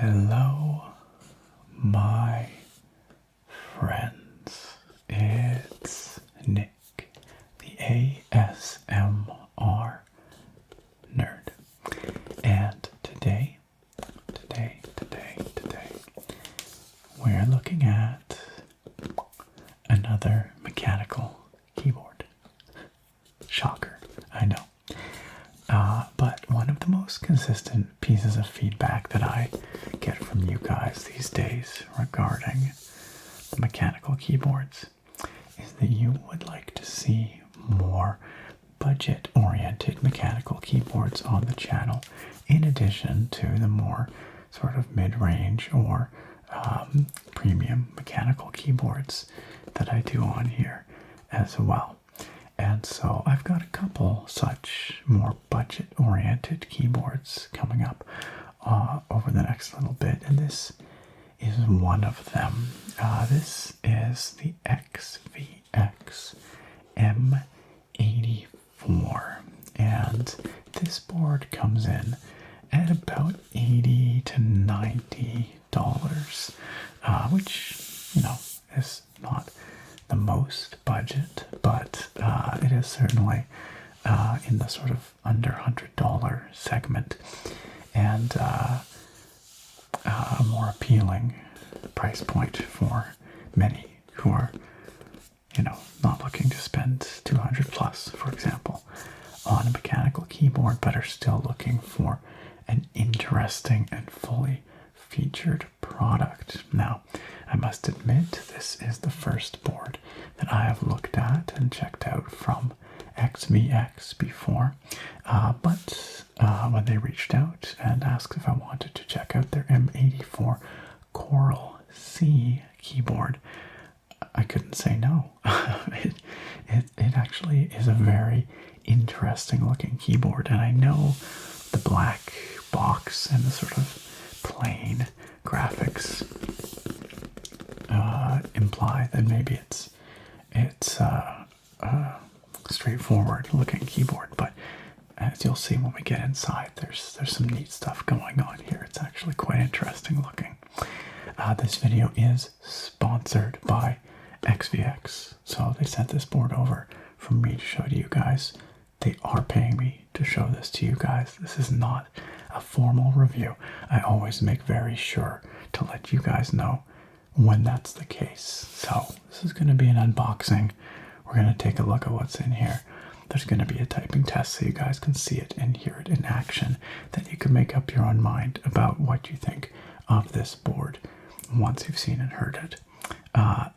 Hello, my friends. It's Nick, the ASMR nerd. And today, we're looking at another mechanical keyboard. Shocker, I know. But one of the most consistent pieces of feedback that I get from you guys these days regarding the mechanical keyboards is that you would like to see more budget-oriented mechanical keyboards on the channel, in addition to the more sort of mid-range or premium mechanical keyboards that I do on here as well. And so I've got a couple such more budget-oriented keyboards coming up over the next little bit, and this is one of them. This is the XVX M84, and this board comes in at about $80 to $90, which, you know, is not the most budget, but it is certainly in the sort of under $100 segment, and a more appealing price point for many who are, you know, not looking to spend 200 plus, for example, on a mechanical keyboard, but are still looking for an interesting and fully featured product. Now, I must admit, this is the first board that I have looked at and checked out from XVX before, but when they reached out and asked if I wanted to check out their M84 Coral Sea keyboard, I couldn't say no. It actually is a very interesting looking keyboard, and I know the black box and the sort of plain graphics imply that maybe it's straightforward looking keyboard, but as you'll see when we get inside, there's some neat stuff going on here. It's actually quite interesting looking. This video is sponsored by XVX, so they sent this board over for me to show to you guys. They are paying me to show this to you guys. This is not a formal review. I always make very sure to let you guys know when that's the case. So this is going to be an unboxing. We're going to take a look at what's in here. There's going to be a typing test so you guys can see it and hear it in action. Then you can make up your own mind about what you think of this board once you've seen and heard it.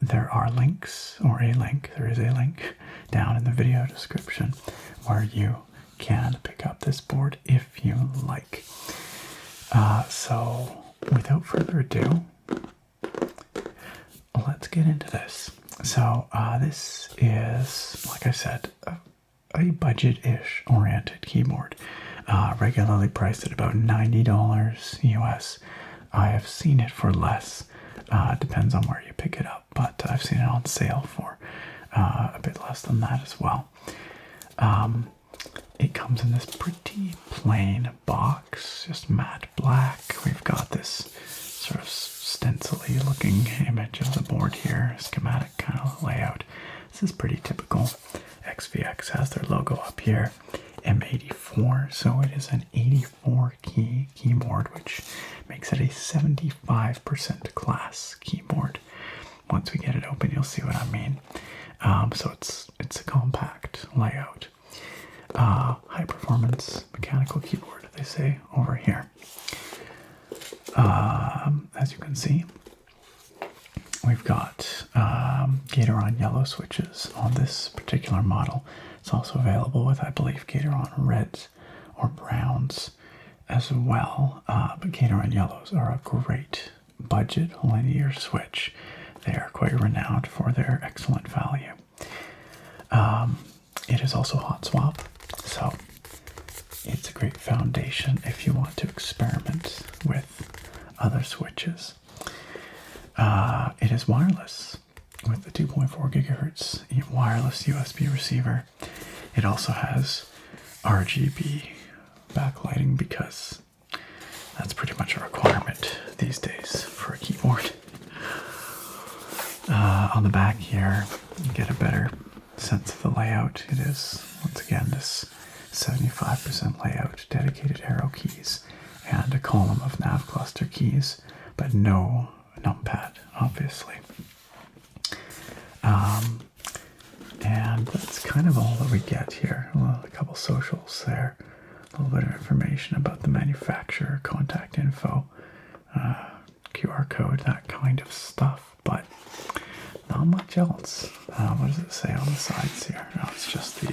There are links, or a link, there is a link down in the video description where you can pick up this board if you like. So without further ado, let's get into this. So this is, like I said, a budget-ish oriented keyboard, regularly priced at about $90 US. I have seen it for less. Depends on where you pick it up, but I've seen it on sale for a bit less than that as well. It comes in this pretty plain box, just matte black. We've got this sort of stencil-y looking image of the board here, schematic kind of layout. This is pretty typical. XVX has their logo up here, M84, so it is an 84 key keyboard, which makes it a 75% class keyboard. Once we get it open, you'll see what I mean. So it's a compact layout. High performance mechanical keyboard, they say over here. As you can see, we've got Gatoron yellow switches on this particular model. It's also available with, I believe, Gatoron reds or browns as well. But Gatoron yellows are a great budget linear switch. They are quite renowned for their excellent value. It is also hot swap, so it's a great foundation if you want to experiment with other switches. It is wireless with the 2.4 gigahertz wireless USB receiver. It also has RGB backlighting because that's pretty much a requirement these days for a keyboard. On the back here, you get a better sense of the layout. It is, once again, this 75% layout, dedicated arrow keys, and a column of nav cluster keys, but no numpad, obviously. And that's kind of all that we get here. Well, a couple socials there, a little bit of information about the manufacturer, contact info, QR code, that kind of stuff, but not much else. What does it say on the sides here? No, it's just the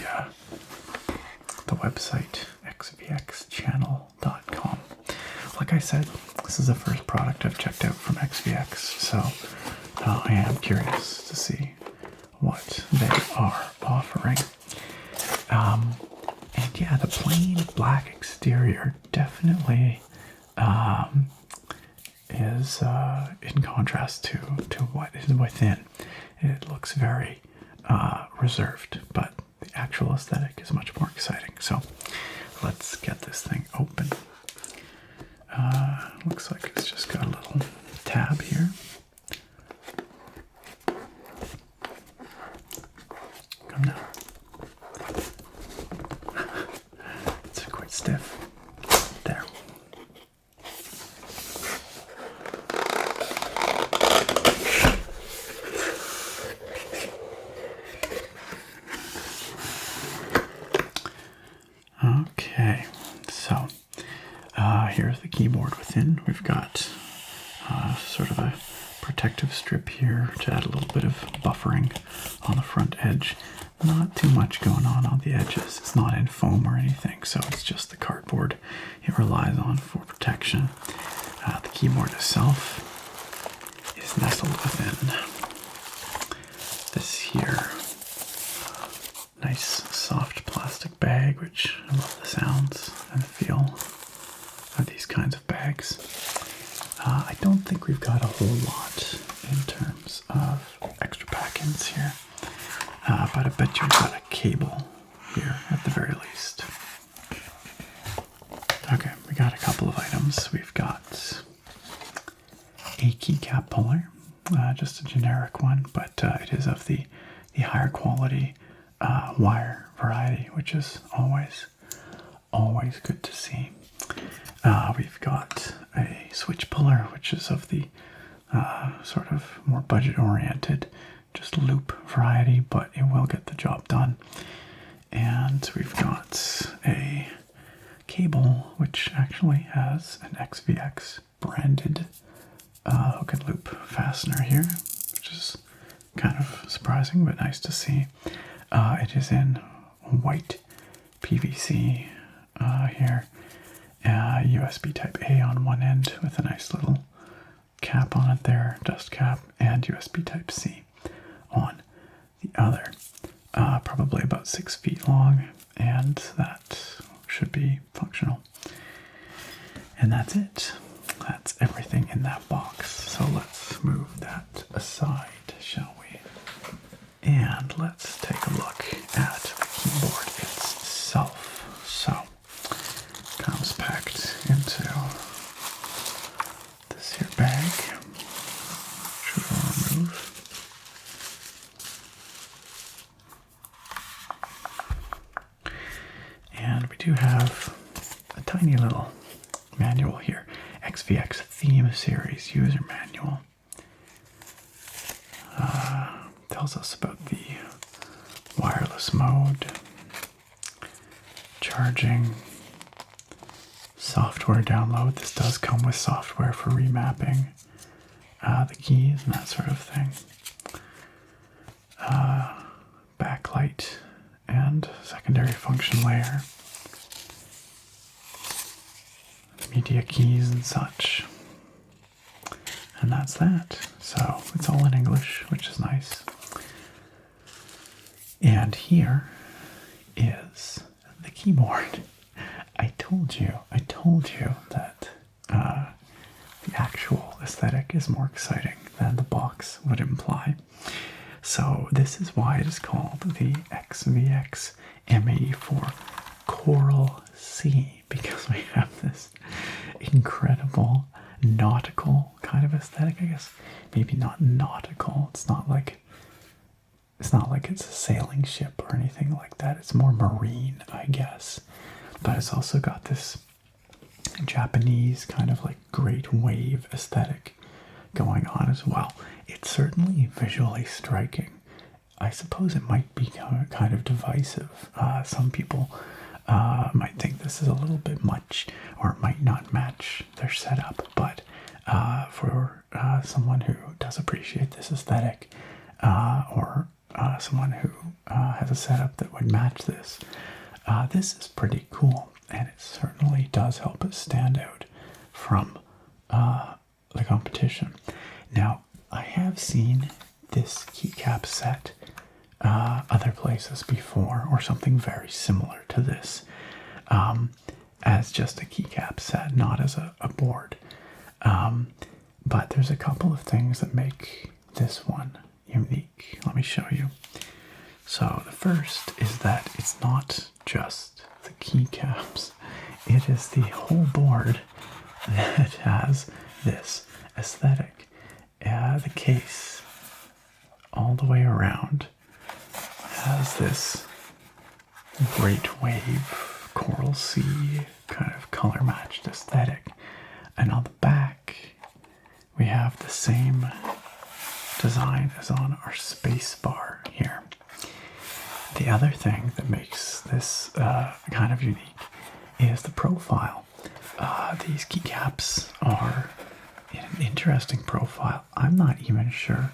website, xvxchannel.com. Like I said, this is the first product I've checked out from XVX, so I am curious to see what they are offering. And yeah, the plain black exterior definitely is in contrast to what is within. It looks very reserved, but the actual aesthetic is much more exciting. So let's get this thing open. Looks like it's just got a little tab here. Come now. It's quite stiff. There. Okay, so here's the keyboard within. We've got sort of a protective strip here to add a little bit of buffering on the front edge. Not too much going on the edges. It's not in foam or anything, so it's just the cardboard it relies on for protection. The keyboard itself is nestled within this here nice soft plastic bag, which I love the sounds and the feel of these kinds of bags. I don't think we've got a whole lot in terms of extra pack-ins here, but I bet you've got a cable here at the very least. Okay, we got a couple of items. We've got a keycap puller, just a generic one, but it is of the higher quality wire variety, which is always good to see. We've got a switch puller, which is of the sort of more budget-oriented, just loop variety, but it will get the job done. And we've got a cable, which actually has an XVX branded hook and loop fastener here, which is kind of surprising, but nice to see. It is in white PVC here. USB type A on one end with a nice little cap on it there, dust cap, and USB type C on the other. Probably about 6 feet long, and that should be functional. And that's it. That's everything in that box. So let's move that aside, shall we? And let's take a look at the keyboard itself. So, comes packed into this here bag, which we will remove. And we do have a tiny little manual here, XVX Theme Series User Manual. Tells us about the wireless mode, charging, software download. This does come with software for remapping the keys and that sort of thing. Backlight and secondary function layer. Media keys and such. And that's that. So it's all in English, which is nice. And here is the keyboard. I told you that the actual aesthetic is more exciting than the box would imply. So this is why it is called the XVX M84 Coral Sea, because we have this incredible nautical kind of aesthetic, I guess. Maybe not nautical. It's not like it's a sailing ship or anything like that. It's more marine, I guess. But it's also got this Japanese kind of like great wave aesthetic going on as well. It's certainly visually striking. I suppose it might be kind of divisive. Some people might think this is a little bit much, or it might not match their setup, but for someone who does appreciate this aesthetic, or someone who has a setup that would match this, this is pretty cool, and it certainly does help us stand out from the competition. Now, I have seen this keycap set other places before, or something very similar to this, as just a keycap set, not as a board. But there's a couple of things that make this one unique. Let me show you. So the first is that it's not just the keycaps, it is the whole board that has this aesthetic. The case all the way around has this great wave, coral sea kind of color matched aesthetic. And on the back, we have the same design as on our space bar here. The other thing that makes this kind of unique is the profile. These keycaps are in an interesting profile. I'm not even sure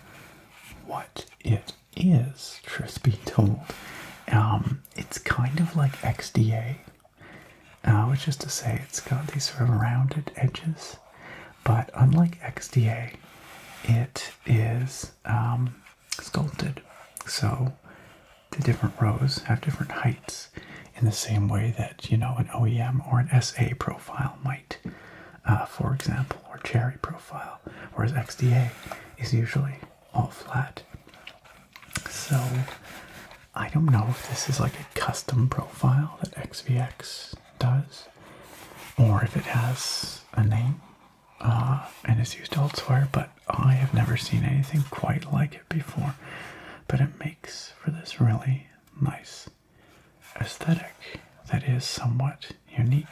what it is, truth be told. It's kind of like XDA, which is to say it's got these sort of rounded edges, but unlike XDA, it is sculpted. So the different rows have different heights in the same way that, you know, an OEM or an SA profile might, for example, or cherry profile, whereas XDA is usually all flat. So I don't know if this is like a custom profile that XVX does, or if it has a name and is used elsewhere, but I have never seen anything quite like it before. But it makes for this really nice aesthetic that is somewhat unique.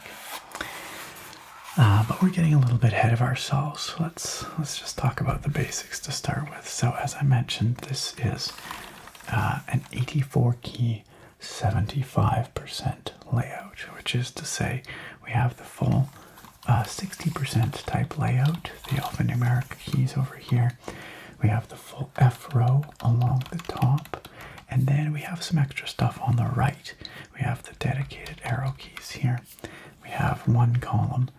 But we're getting a little bit ahead of ourselves. So let's just talk about the basics to start with. So as I mentioned, this is an 84 key 75% layout, which is to say we have the full 60% type layout, the alphanumeric keys over here. We have the full F row along the top, and then we have some extra stuff on the right. We have the dedicated arrow keys here. We have one column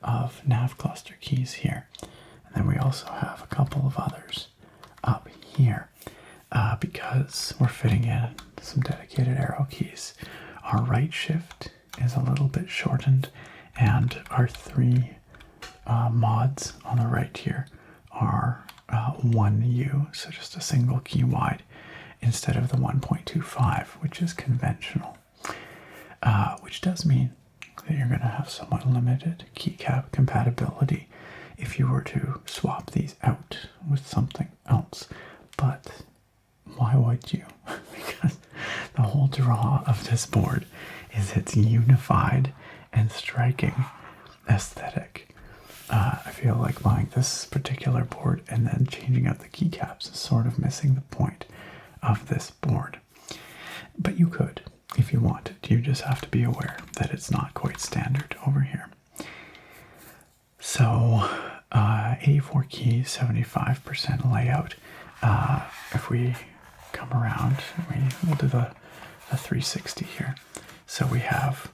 of nav cluster keys here, and then we also have a couple of others up here because we're fitting in some dedicated arrow keys. Our right shift is a little bit shortened, and our three mods on the right here are 1U, so just a single key wide, instead of the 1.25, which is conventional, which does mean that you're going to have somewhat limited keycap compatibility if you were to swap these out with something else. But why would you? Because the whole draw of this board is its unified and striking aesthetic. I feel like buying this particular board and then changing out the keycaps is sort of missing the point of this board. But you could, if you wanted. You just have to be aware that it's not quite standard over here. So, 84 keys, 75% layout. If we come around, we'll do the 360 here. So we have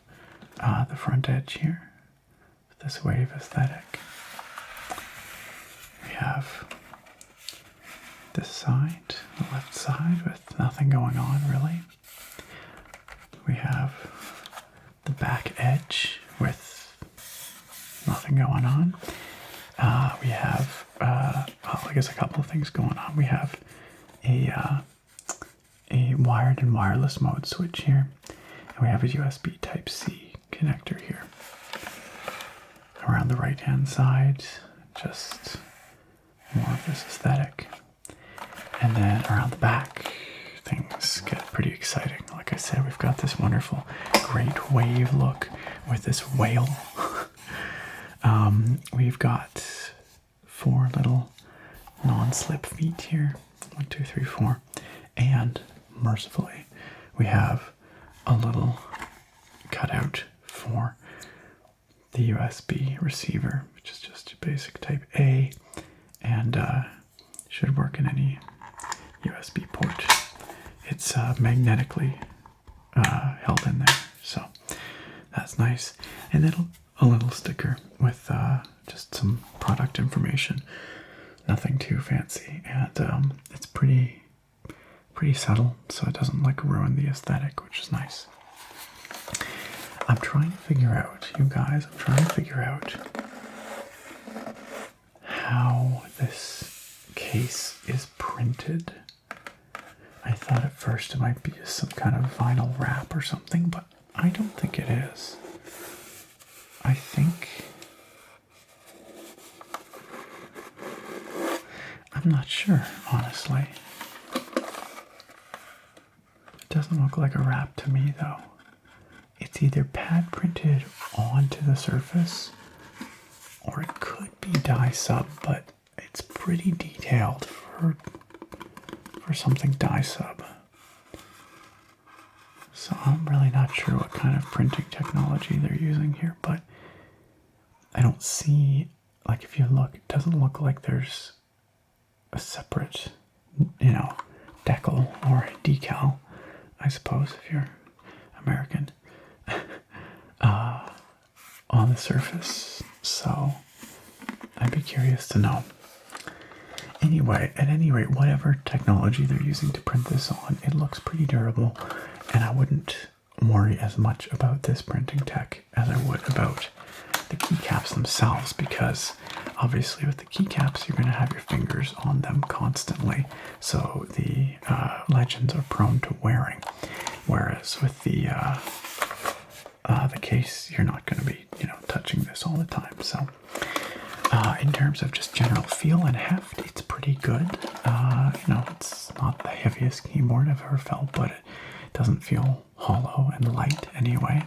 the front edge here, this wave aesthetic. We have this side, the left side, with nothing going on really. We have the back edge with nothing going on. We have, I guess a couple of things going on. We have a wired and wireless mode switch here, and we have a USB Type-C connector here. Around the right-hand side, just more of this aesthetic. And then around the back, things get pretty exciting. Like I said, we've got this wonderful great wave look with this whale. We've got 4 little non-slip feet here. 1, 2, 3, 4. And mercifully, we have a little cutout for the USB receiver, which is just a basic type A, and should work in any USB port. It's magnetically held in there, so that's nice. And then a little sticker with just some product information. Nothing too fancy, and it's pretty subtle, so it doesn't like ruin the aesthetic, which is nice. I'm trying to figure out, you guys, how this case is printed. I thought at first it might be just some kind of vinyl wrap or something, but I don't think it is. I think... I'm not sure, honestly. It doesn't look like a wrap to me, though. It's either pad printed onto the surface, or it could be dye sub, but it's pretty detailed for something dye sub. So I'm really not sure what kind of printing technology they're using here, but I don't see, like if you look, it doesn't look like there's a separate, decal or decal, I suppose, if you're American, on the surface. So I'd be curious to know. Anyway, at any rate, whatever technology they're using to print this on, it looks pretty durable, and I wouldn't worry as much about this printing tech as I would about the keycaps themselves, because obviously with the keycaps you're going to have your fingers on them constantly, so the legends are prone to wearing, whereas with the case you're not going to be touching this all the time. So in terms of just general feel and heft, it's pretty good. It's not the heaviest keyboard I've ever felt, but it doesn't feel hollow and light anyway.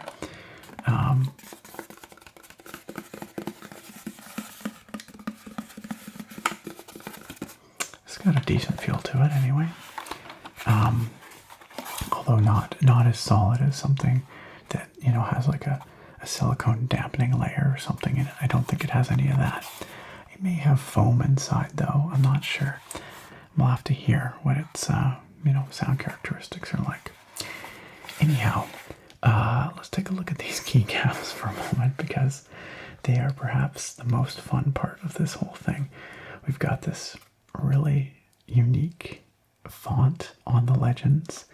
It's got a decent feel to it anyway. Although not as solid as something that has like a silicone dampening layer or something in it. I don't think it has any of that. It may have foam inside though. I'm not sure. We'll have to hear what its sound characteristics are like. Anyhow, let's take a look at these keycaps for a moment, because they are perhaps the most fun part of this whole thing. We've got this really unique font on the legends.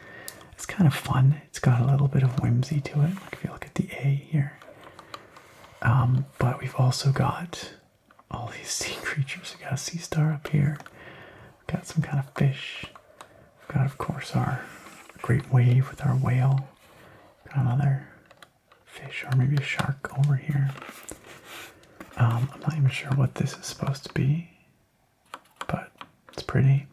It's kind of fun. It's got a little bit of whimsy to it. Like if you look at the A here. But we've also got all these sea creatures. We've got a sea star up here. We've got some kind of fish. We've got, of course, our great wave with our whale. Got another fish, or maybe a shark over here. I'm not even sure what this is supposed to be, but it's pretty.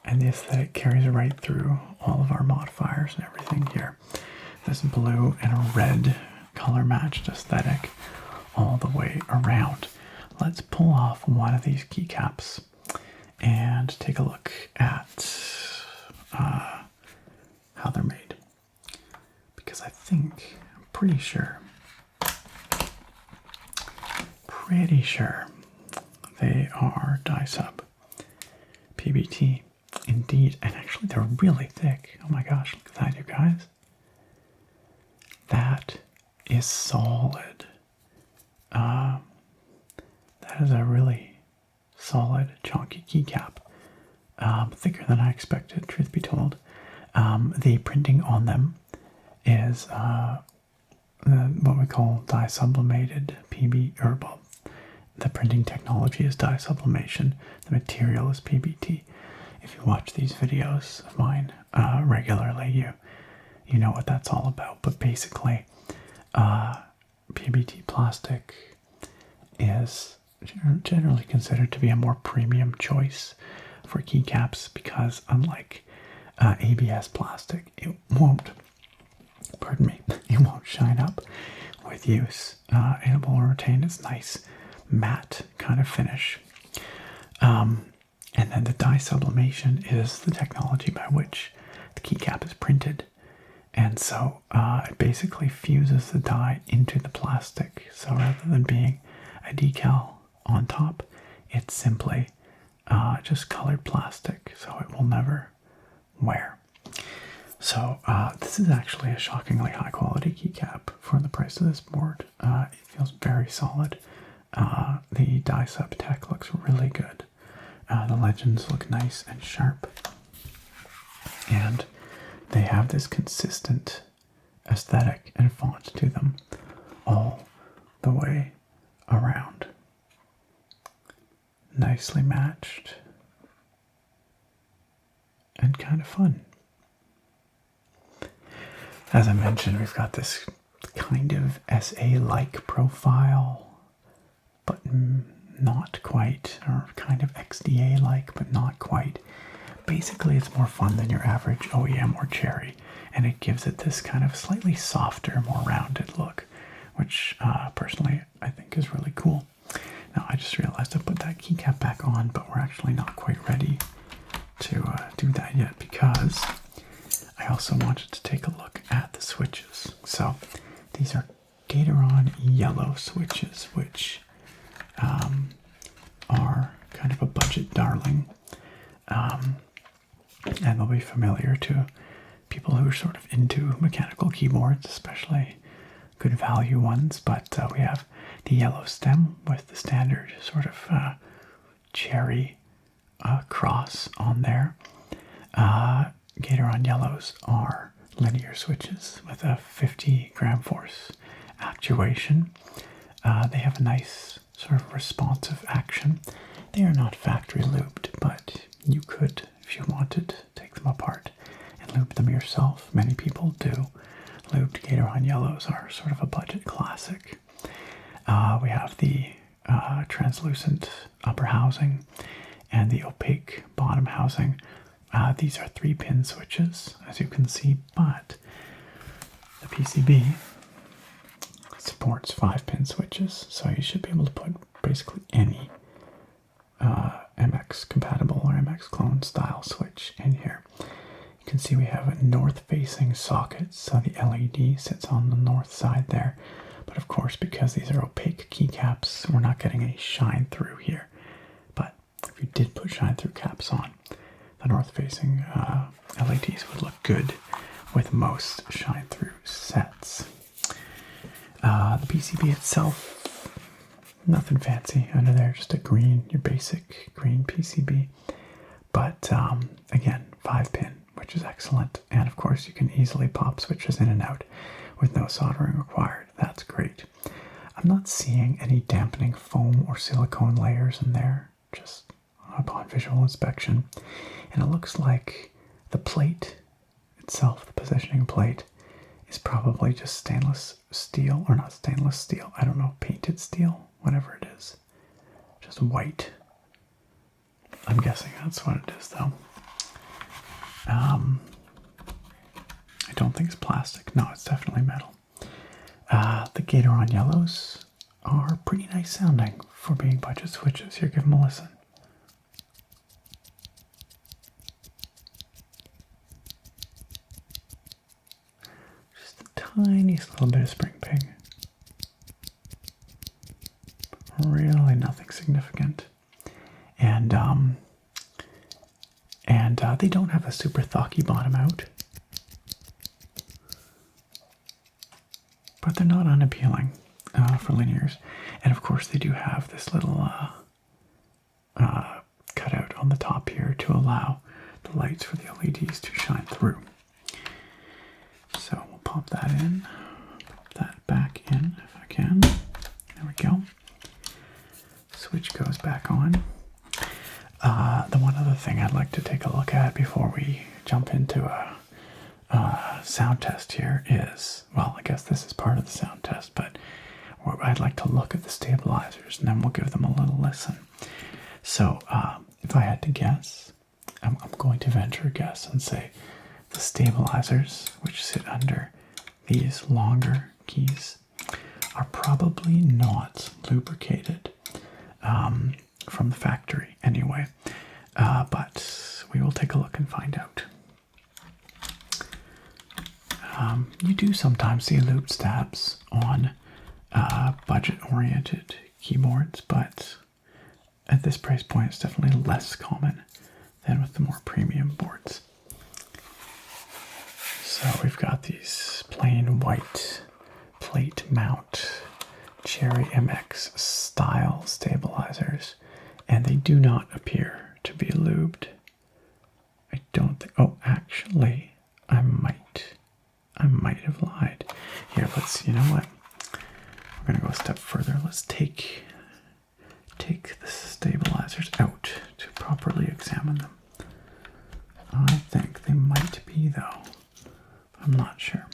And the aesthetic carries right through all of our modifiers and everything here. This blue and a red color matched aesthetic all the way around. Let's pull off one of these keycaps and take a look at how they're made. Because I'm pretty sure they are dye sub. PBT. Indeed, and actually they're really thick. Oh my gosh, look at that, you guys. That is solid. That is a really solid, chunky keycap. Thicker than I expected, truth be told. The printing on them is what we call dye sublimated PB, or well, the printing technology is dye sublimation. The material is PBT. If you watch these videos of mine regularly, you know what that's all about. But basically, PBT plastic is generally considered to be a more premium choice for keycaps because unlike ABS plastic, it won't, pardon me, it won't shine up with use. It will retain its nice matte kind of finish. And then the dye sublimation is the technology by which the keycap is printed. And so it basically fuses the dye into the plastic. So rather than being a decal on top, it's simply just colored plastic, so it will never wear. So this is actually a shockingly high quality keycap for the price of this board. It feels very solid. The dye sub tech looks really good. The legends look nice and sharp. And they have this consistent aesthetic and font to them all the way around. Nicely matched and kind of fun. As I mentioned, we've got this kind of SA-like profile, but not quite, or kind of XDA-like, but not quite. Basically, it's more fun than your average OEM or Cherry, and it gives it this kind of slightly softer, more rounded look, which personally I think is really cool. Now, I just realized I put that keycap back on, but we're actually not quite ready to do that yet because I also wanted to take a look at the switches. So these are Gateron yellow switches, which are kind of a budget darling. And they'll be familiar to people who are sort of into mechanical keyboards, especially good value ones. But we have the yellow stem with the standard sort of cherry cross on there. Gateron yellows are linear switches with a 50 gram force actuation. They have a nice sort of responsive action. They are not factory looped, but you could, if you wanted, take them apart and loop them yourself. Many people do. Looped Gateron yellows are sort of a budget classic. We have the translucent upper housing and the opaque bottom housing. These are 3-pin switches, as you can see, but the PCB supports 5-pin switches, so you should be able to put basically any MX compatible or MX clone style switch in here. You can see we have a north-facing socket, so the LED sits on the north side there. But of course, because these are opaque keycaps, we're not getting any shine through here. But if you did put shine through caps on, the north-facing LEDs would look good with most shine through sets. The PCB itself, nothing fancy under there, just a green, your basic green PCB. But again, 5-pin, which is excellent. And of course, you can easily pop switches in and out with no soldering required. That's great. I'm not seeing any dampening foam or silicone layers in there, just upon visual inspection. And it looks like the plate itself, the positioning plate, is probably just stainless steel, or not stainless steel, I don't know, painted steel, whatever it is. Just white. I'm guessing that's what it is, though. I don't think it's plastic. No, it's definitely metal. The Gateron yellows are pretty nice sounding for being budget switches. Here, give them a listen. Just the tiniest little bit of spring ping. Really nothing significant. And they don't have a super thocky bottom out. But they're not unappealing for linears. And of course they do have this little cutout on the top here to allow the lights for the LEDs to shine through. So we'll pop that in, pop that back in if I can. There we go. Switch goes back on. The one other thing I'd like to take a look at before we jump into a sound test here is, well, I guess this is part of the sound test, but I'd like to look at the stabilizers, and then we'll give them a little listen. So if I had to guess, I'm going to venture a guess and say the stabilizers, which sit under these longer keys, are probably not lubricated from the factory anyway, but we will take a look and find out. You do sometimes see lubed stabs on budget-oriented keyboards, but at this price point it's definitely less common than with the more premium boards. So we've got these plain white plate mount Cherry MX style stabilizers, and they do not appear to be lubed. I don't think, oh, actually, I might have lied. Here, you know what? We're gonna go a step further. Let's take the stabilizers out to properly examine them. I think they might be, though. I'm not sure.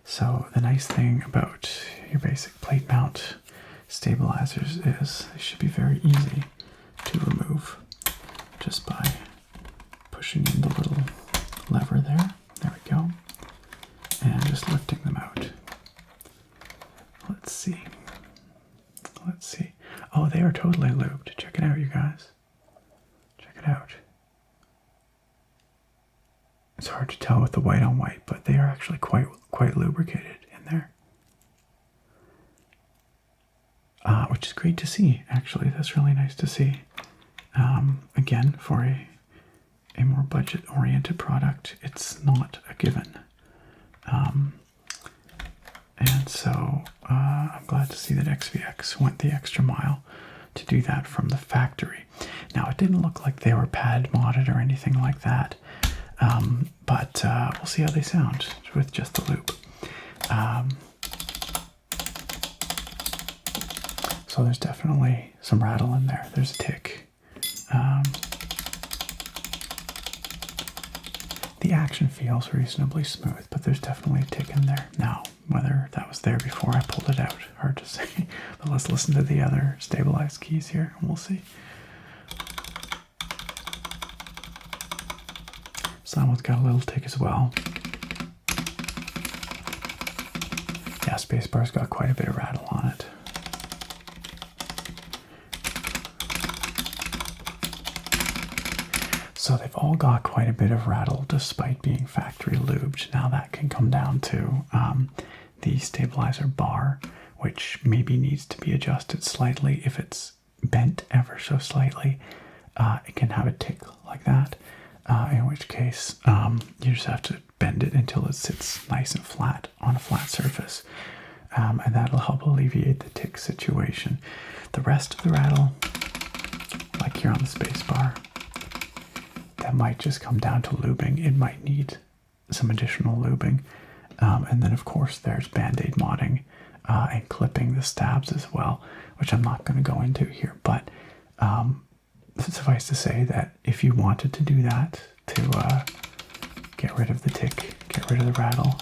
So the nice thing about your basic plate mount stabilizers is they should be very easy to remove just by pushing in the little lever there. There we go. And just lifting them out. Let's see. Oh, they are totally lubed. Check it out, you guys. Check it out. It's hard to tell with the white on white, but they are actually quite lubricated in there. Which is great to see, actually. That's really nice to see. Again, for a more budget-oriented product, it's not a given. And so I'm glad to see that XVX went the extra mile to do that from the factory. Now, it didn't look like they were pad modded or anything like that, but we'll see how they sound with just the loop. So there's definitely some rattle in there. There's a tick. The action feels reasonably smooth, but there's definitely a tick in there. Now, whether that was there before I pulled it out, hard to say. But let's listen to the other stabilized keys here, and we'll see. So that one's got a little tick as well. Yeah, spacebar's got quite a bit of rattle on it. So they've all got quite a bit of rattle despite being factory lubed. Now that can come down to the stabilizer bar, which maybe needs to be adjusted slightly. If it's bent ever so slightly, it can have a tick like that, in which case you just have to bend it until it sits nice and flat on a flat surface, and that'll help alleviate the tick situation. The rest of the rattle, like here on the space bar, that might just come down to lubing. It might need some additional lubing. And then, of course, there's Band-Aid modding and clipping the stabs as well, which I'm not going to go into here. But suffice to say that if you wanted to do that, to get rid of the tick, get rid of the rattle,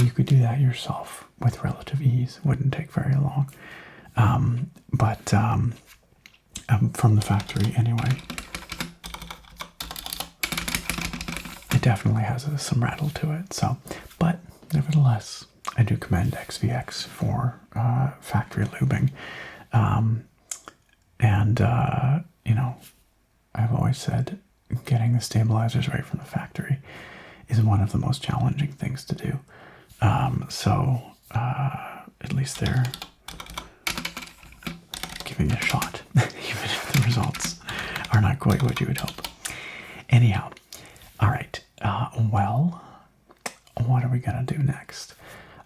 you could do that yourself with relative ease. It wouldn't take very long. But from the factory anyway, it definitely has some rattle to it. So, but nevertheless, I do commend XVX for factory lubing. You know, I've always said getting the stabilizers right from the factory is one of the most challenging things to do. At least they're giving it a shot, even if the results are not quite what you would hope. Anyhow, all right. Well, what are we gonna do next?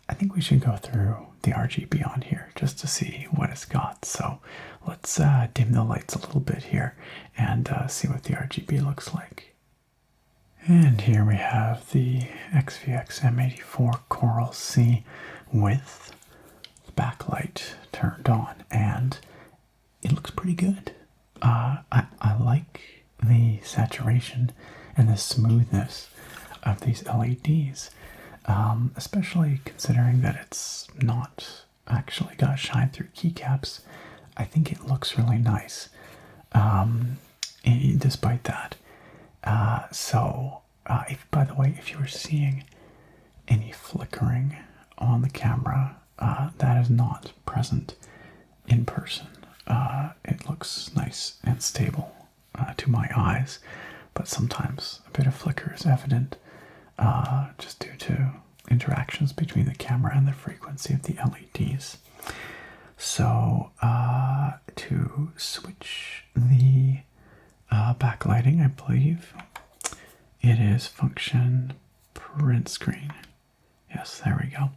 I think we should go through the RGB on here just to see what it's got. So let's dim the lights a little bit here and see what the RGB looks like. And here we have the XVX M84 Coral Sea with the backlight turned on, and it looks pretty good. I like the saturation and the smoothness of these LEDs. especially considering that it's not actually got shine through keycaps. I think it looks really nice, despite that. By the way, if you were seeing any flickering on the camera, that is not present in person. It looks nice and stable to my eyes, but sometimes a bit of flicker is evident just due to interactions between the camera and the frequency of the LEDs. So to switch the backlighting, I believe it is function print screen. Yes, there we go.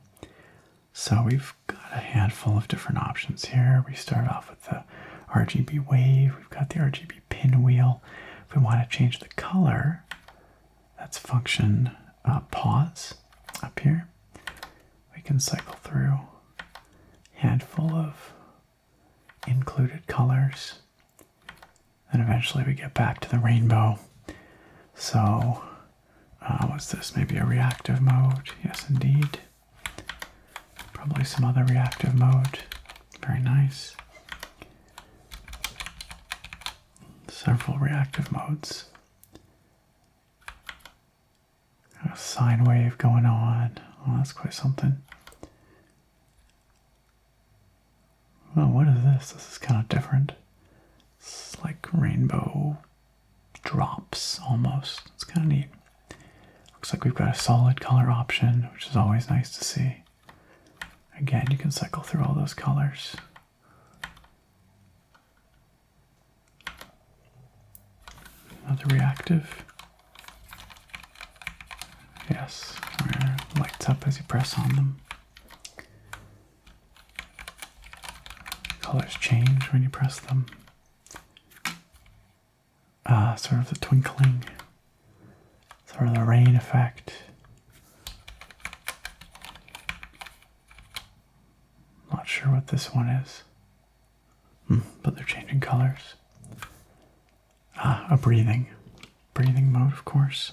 So we've got a handful of different options here. We start off with the RGB wave. We've got the RGB pinwheel. If we want to change the color, that's function pause up here. We can cycle through a handful of included colors. And eventually we get back to the rainbow. So what's this? Maybe a reactive mode? Yes, indeed. Probably some other reactive mode. Very nice. Several reactive modes. A sine wave going on. Oh, that's quite something. Oh, what is this? This is kind of different. It's like rainbow drops almost. It's kind of neat. Looks like we've got a solid color option, which is always nice to see. Again, you can cycle through all those colors. Another reactive. Yes, where it lights up as you press on them. Colors change when you press them. Sort of the twinkling, sort of the rain effect. Not sure what this one is, but they're changing colors. A breathing mode, of course.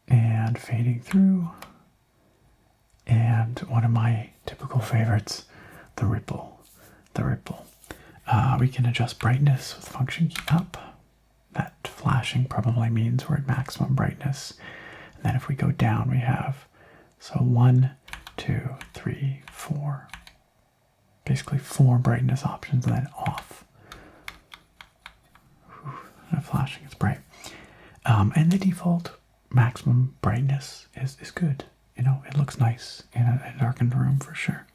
And fading through. And one of my typical favorites, the ripple. We can adjust brightness with function key up. That flashing probably means we're at maximum brightness. And then if we go down, we have 1, 2, 3, 4. Basically 4 brightness options, and then off. That flashing is bright. And the default maximum brightness is good. You know, it looks nice in a darkened room for sure.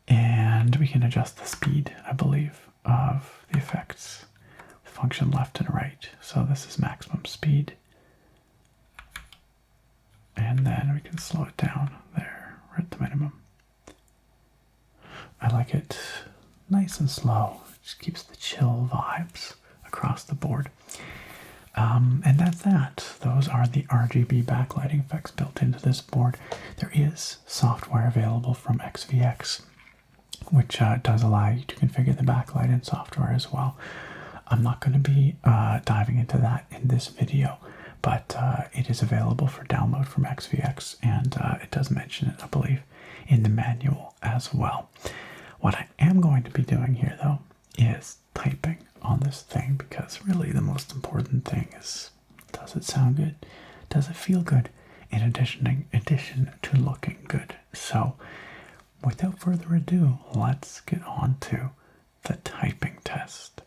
And we can adjust the speed, I believe, of the effects with function left and right. So this is maximum speed. And then we can slow it down there. We're at the minimum. I like it nice and slow. It just keeps the chill vibes across the board. And that's that. Those are the RGB backlighting effects built into this board. There is software available from XVX, which does allow you to configure the backlight in software as well. I'm not going to be diving into that in this video, but it is available for download from XVX, and it does mention it, I believe, in the manual as well. What I am going to be doing here, though, is typing on this thing, because really the most important thing is, does it sound good? Does it feel good? In addition to looking good. So without further ado, let's get on to the typing test.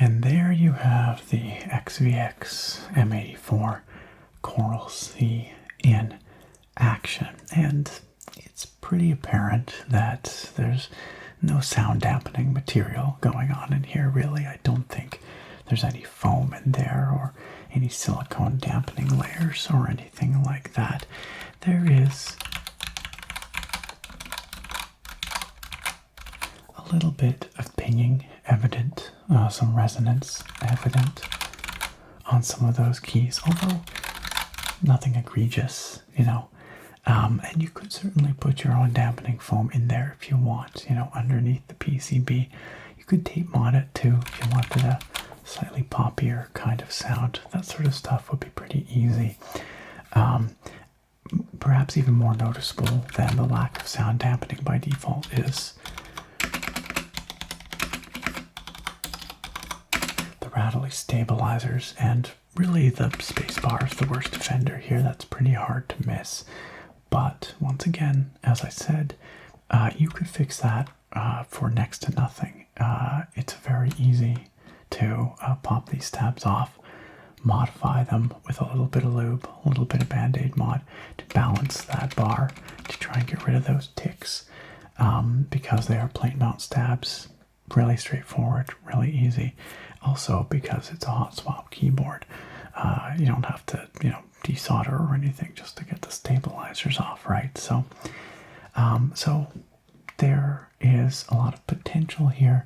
And there you have the XVX M84 Coral Sea in action. And it's pretty apparent that there's no sound dampening material going on in here, really. I don't think there's any foam in there or any silicone dampening layers or anything like that. There is a little bit of pinging evident, some resonance evident on some of those keys, although nothing egregious, you know. And you could certainly put your own dampening foam in there if you want, you know, underneath the PCB. You could tape mod it too if you wanted a slightly poppier kind of sound. That sort of stuff would be pretty easy. Perhaps even more noticeable than the lack of sound dampening by default is the rattly stabilizers, and really the spacebar is the worst offender here. That's pretty hard to miss. But once again, as I said, you could fix that for next to nothing. It's very easy to pop these tabs off, modify them with a little bit of lube, a little bit of Band-Aid mod to balance that bar, to try and get rid of those ticks, because they are plate mount stabs. Really straightforward, really easy. Also, because it's a hot swap keyboard, you don't have to, you know, desolder or anything just to get the stabilizers off, right? So, so there is a lot of potential here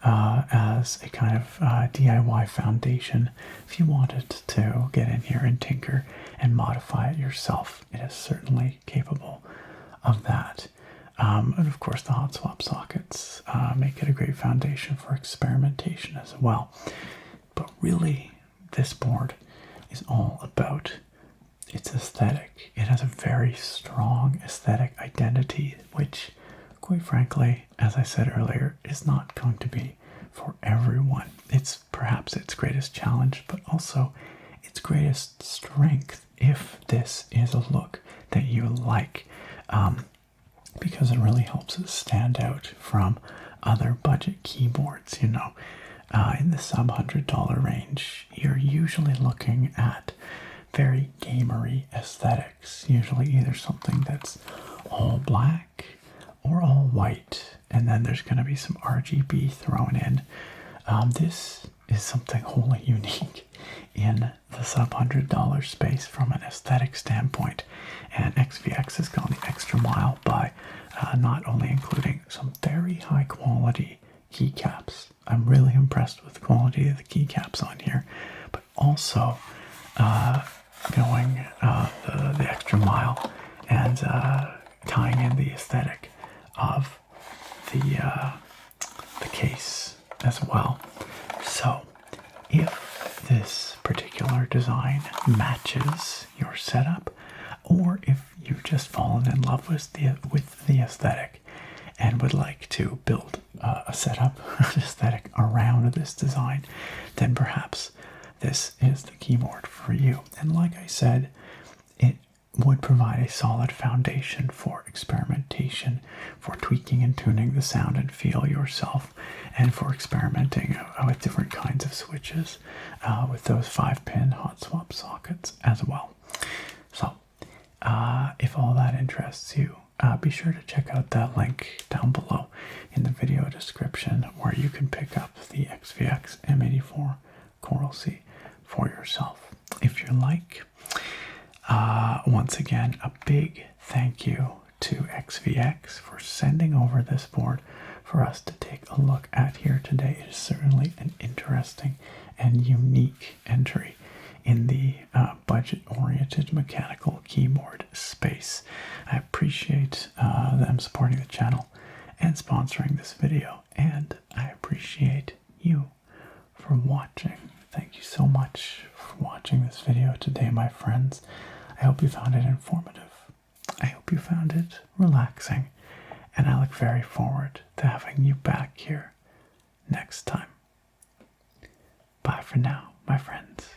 as a kind of DIY foundation. If you wanted to get in here and tinker and modify it yourself, it is certainly capable of that. And of course, the hot swap sockets make it a great foundation for experimentation as well. But really, this board is all about its aesthetic. It has a very strong aesthetic identity, which, quite frankly, as I said earlier, is not going to be for everyone. It's perhaps its greatest challenge, but also its greatest strength if this is a look that you like, because it really helps it stand out from other budget keyboards. You know, in the sub $100 range, you're usually looking at very gamery aesthetics, usually either something that's all black or all white, and then there's going to be some RGB thrown in. This is something wholly unique in the sub $100 space from an aesthetic standpoint, and XVX has gone the extra mile by not only including some very high quality keycaps. I'm really impressed with the quality of the keycaps on here, but also going the extra mile and tying in the aesthetic of the case as well. So if this particular design matches your setup, or if you've just fallen in love with the aesthetic and would like to build a setup aesthetic around this design, then perhaps this is the keyboard for you. And like I said, it would provide a solid foundation for experimentation, for tweaking and tuning the sound and feel yourself, and for experimenting with different kinds of switches with those 5-pin hot swap sockets as well. So if all that interests you, be sure to check out that link down below in the video description, where you can pick up the XVX M84 Coral Sea for yourself if you like. Once again, a big thank you to XVX for sending over this board for us to take a look at here today. It is certainly an interesting and unique entry in the budget-oriented mechanical keyboard space. I appreciate them supporting the channel and sponsoring this video, and I appreciate you for watching. Thank you so much for watching this video today, my friends. I hope you found it informative. I hope you found it relaxing, and I look very forward to having you back here next time. Bye for now, my friends.